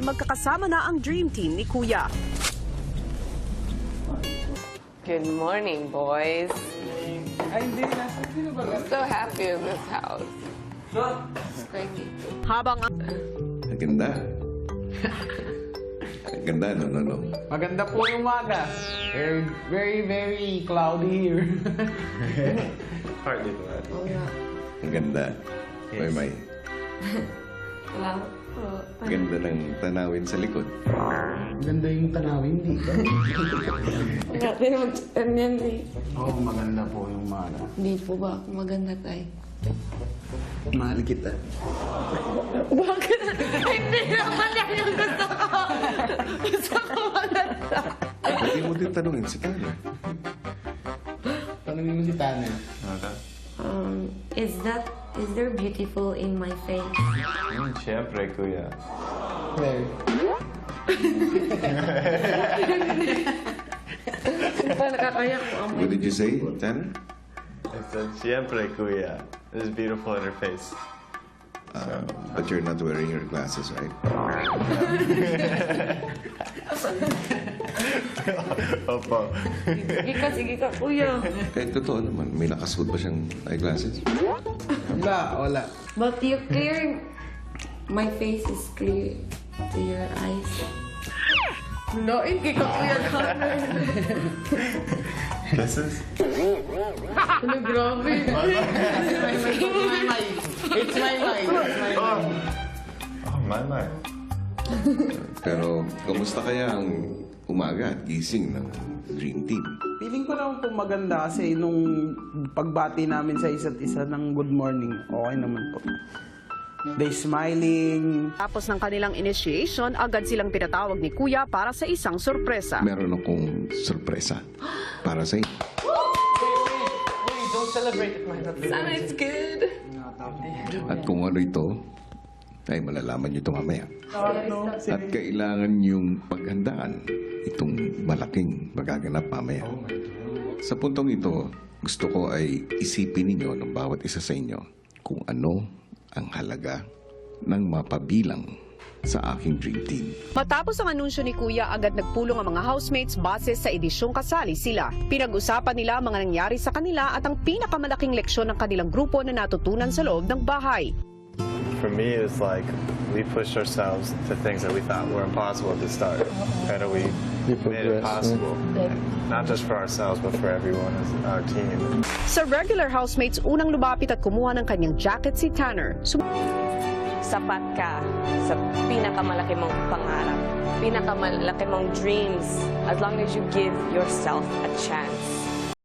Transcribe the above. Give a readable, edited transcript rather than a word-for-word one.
magkakasama na ang dream team ni Kuya. Good morning, boys. Ay, hindi na. Sino ba? I'm so happy in this house. It's crazy. Habang ang Ang ganda. Ang ganda, no. Maganda po yung umaga. Very cloudy here. Partly bad. Oh, yeah. Ang ganda. May. Wow. Oh, Ang ganda ng tanawin sa likod. Maganda yung tanawin dito. Grabe naman. Oo, maganda po yung umaga. Hindi po ba ako maganda, tay? Mahal kita. Bakit? Hindi naman yan yung gusto ko. Gusto ko maganda. Pwede mo din tanungin si Tanner. Tanungin mo si Tanner. Is there beautiful in my face? Siyempre, kuya. Where? Paano kakaya ko ang What did you say, Tanner? I said, siyempre, kuya. This is beautiful in her face. But you're not wearing your glasses, right? Opo. Sige ka, kuya. Eh, totoo naman. May nakasuot ba siyang eyeglasses? Wala. But you clear, my face is clear to your eyes. No, hindi ka, kuya. Kisses? Ano, grabe. It's my mind. Oh, my. Pero, kamusta kaya ang umaga at gising ng Dream Team? Feeling ko naman po maganda kasi nung pagbati namin sa isa't isa ng good morning, okay naman po. They smiling. tapos ng kanilang initiation, agad silang pinatawag ni Kuya para sa isang sorpresa. Meron akong sorpresa para sa inyo. Don't celebrate it, my Sana it's good. At kung ano ito, ay malalaman nyo ito mamaya. At kailangan yung paghandaan itong malaking magaganap mamaya. Sa puntong ito, gusto ko ay isipin ninyo ng bawat isa sa inyo kung ano ang halaga ng mapabilang sa aking dream team. Matapos ang anunsyo ni Kuya, agad nagpulong ang mga housemates base sa edisyong kasali sila. Pinag-usapan nila ang mga nangyari sa kanila at ang pinakamalaking leksyon ng kanilang grupo na natutunan sa loob ng bahay. For me, it's like we pushed ourselves to things that we thought were impossible at the start. Pero we made it possible. Not just for ourselves, but for everyone as our team. Sa regular housemates, unang lumapit at kumuha ng kanyang jacket si Tanner. Sapat ka sa pinakamalaki mong pangarap, pinakamalaki mong dreams, as long as you give yourself a chance.